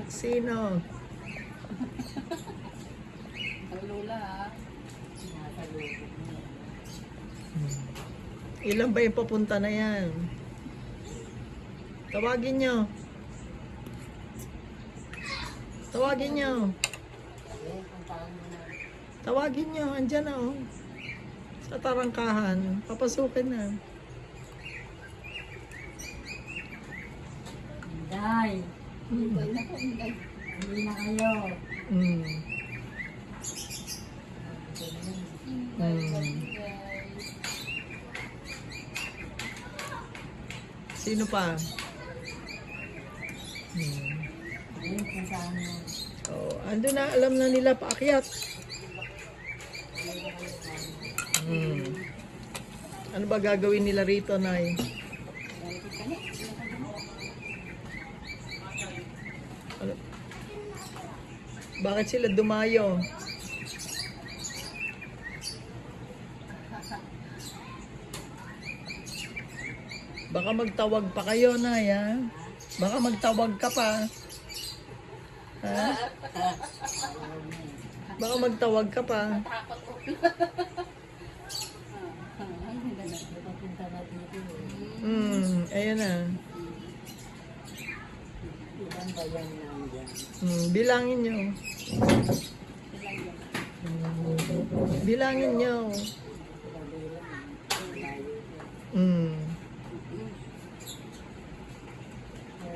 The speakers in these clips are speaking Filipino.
Sino? Ang lula ha. Ilan ba yung papunta na yan? Tawagin nyo. Tawagin nyo. Tawagin nyo. Andyan na oh. Sa tarangkahan. Papasukin na. Inday. Inday na po, inday. Hindi na kayo. Mm. Inday, inday. Sino pa? Ayun, kung saan mo. Oh, ando na, alam na nila paakyat. Ano ba gagawin nila rito, Nay? Ano? Bakit sila dumayo? Baka magtawag pa kayo, Nay, ha? Baka magtawag ka pa. Ha? Baka magtawag ka pa. Takot po. Papunta na dito. Ayan na. Ilan ba yan nandiyan? Bilangin nyo. Bilangin nyo.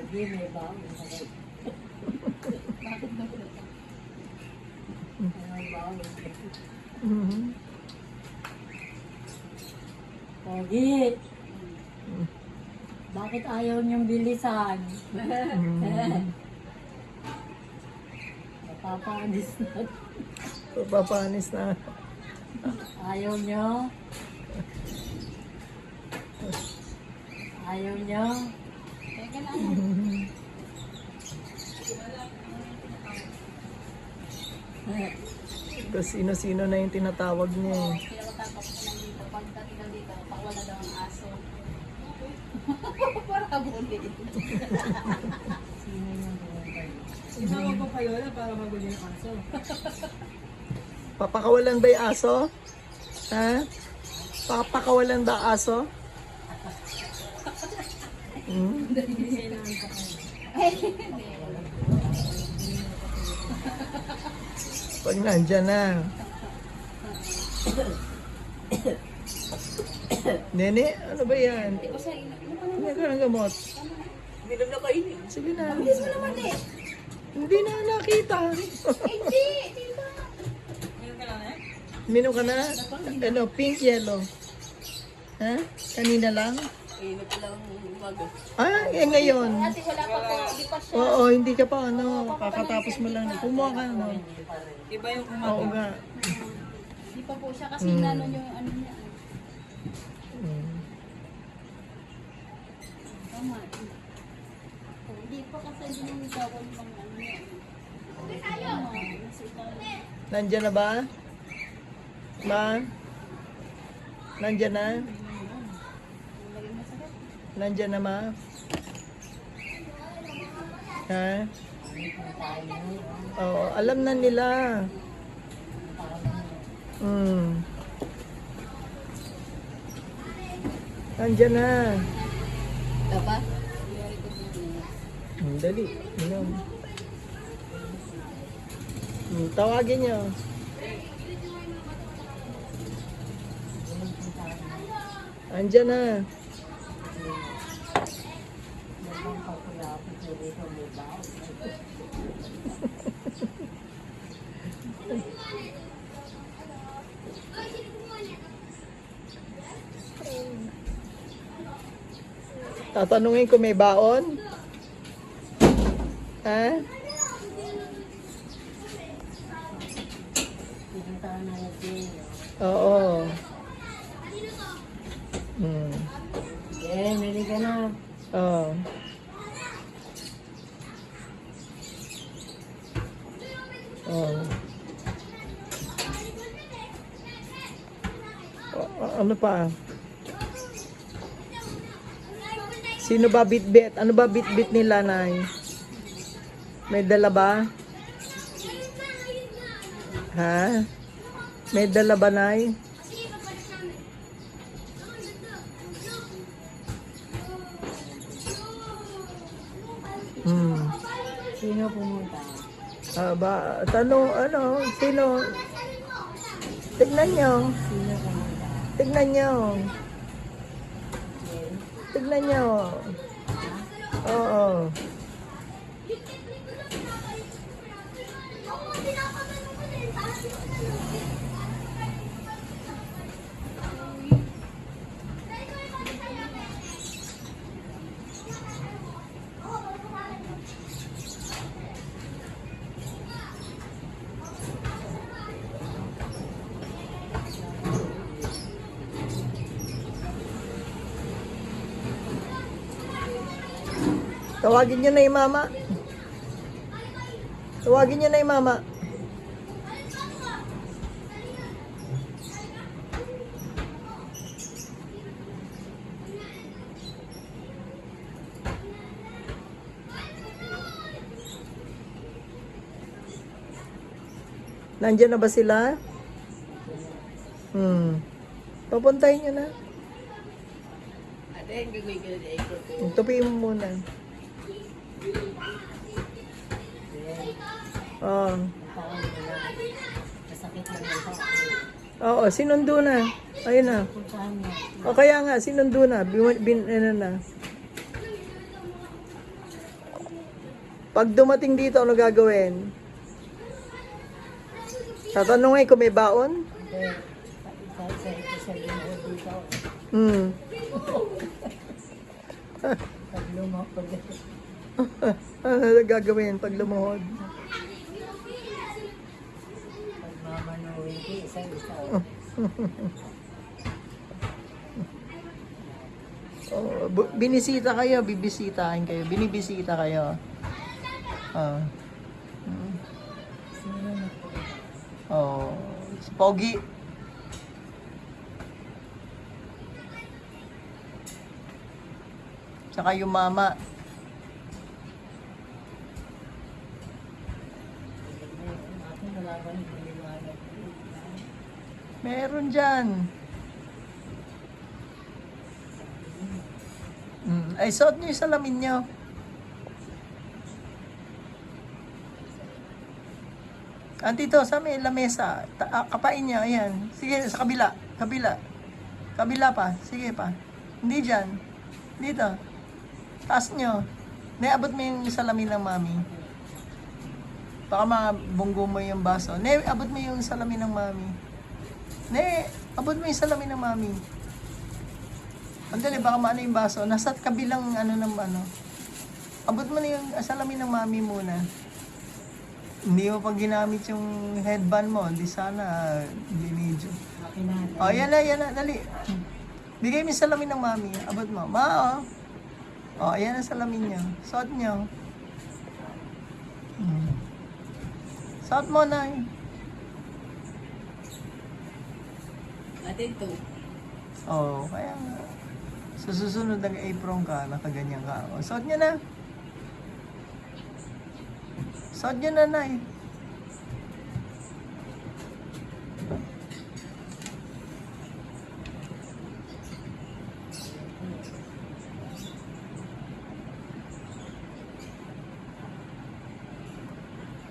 Hindi, may baon. Bakit ba po? May baon. Mhm. Pogi. Bakit ayaw niyong bilisan? Napapanis na. Papanis na. Ayaw niyo? Ayaw niyo? Teka lang. Tapos sino-sino na yung tinatawag niya eh. Kaya matapos ko lang dito. Pagdating lang dito, pakawala daw ang aso. Para kabuli. Sino yung buhay? Isama ko pa yun para mabuli ng aso. Papakawalan ba yung aso? Ha? Papakawalan ba aso? Pag nandyan na. Nene, ano ba yan? Hindi ko siya Hindi ka ng gamot. Minom na kayo niyo. Sige na. Bilis mo naman eh. Hindi na nakita. Hindi, di ba? Minom ka na? Ano, pink, yellow. Ha? Kanina lang? Inot lang umaga. Ah, eh ngayon. Kasi wala pa po, di pa siya. Oo, hindi ka pa, ano, kakatapos mo lang. Kumuha ka, ano. Iba yung Oo nga. Di pa po siya kasi nanon yung ano niya. Tama. Hindi pa kasi hindi nung gawin pang ano niya. Nandyan na ba? Ma? Nandyan na? Nandyan na, ma? Ha? Oo, alam na nila. Nandyan na. Diba? Dali. Inom. Tawagin niyo. Andyan na. Tatanungin ko may baon? Ha? Pupunta na natin. Oo. Okay, nali ka na. Oo. Oo. Ano pa? Sino ba bitbit? Ano ba bitbit nila, Nay? May dala ba? Ha? May dala ba, Nay? Hmm. Sino pumunta? Tanong, ano, sino? Tignan nyo. Sino pumunta? Tignan nyo. Tignan nyo. Oo. Tawagin nyo na yung mama. Tawagin nyo na yung mama. Nandiyan na ba sila? Papuntahin nyo na. Tupiin mo muna. Oo. Masakit lang ito. Oo, sinundo na. Ayun na. Puntahan mo. O kaya nga, sinundo na. Ano na. Pag dumating dito, ano gagawin? Tatanungin kung may baon? Hindi. Isa dito. Pag lumapag. Ano gagawin pag lumuhod? Pag mamanuhin ko, isa-isa. Binisita kayo, bibisitahin kayo. Binibisita kayo. Sino na po? Si Pogi. Tsaka yung mama. Akin wala ba yung paliwanag? Meron dyan. Ay, suot nyo yung salamin nyo. Andito, sa may lamesa. Kapain niya, ayan. Sige, sa kabila. Kabila. Kabila pa. Sige pa. Hindi dyan. Dito. Taas nyo. Abot mo yung salamin ng mami. Baka mabunggo mo yung baso. Abot mo yung salamin ng mami. Abot mo yung salamin ng mami. Andali, baka maano yung baso. Nasa kabilang Abot mo na yung salamin ng mami muna. Hindi mo pag ginamit yung headband mo, di sana binidyo. Akin na. Oh, yan na, dali. Bigay mo yung salamin ng mami. Abot mo. Oh, ayan ang salamin niyo. Suot niyo. Suot mo na. Ate ito. Oh, kaya nga. Sa susunod ng apron ka, nakaganyan ka. Oh, suot niyo na. Suot niyo na, Nay.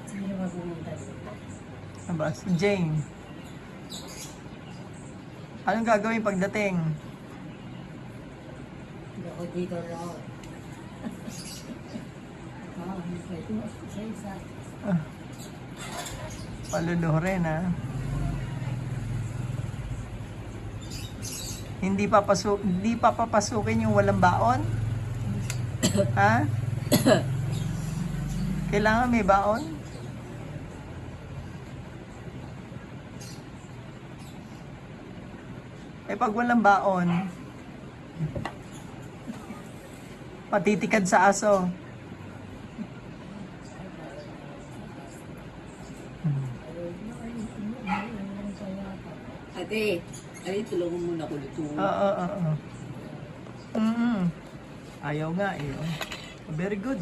Sino magpumunta dito? Aba, si Jane. Anong gagawin pagdating? Hindi ako dito lang. Pwede mo isa-isa. Paluluh rin, ha? Hindi papapasukin yung walang baon? Ha? Kailangan may baon? Pag walang baon, patitikad sa aso. Ate, tulungan mo muna ako dito. Oo. Ayaw nga eh. Very good.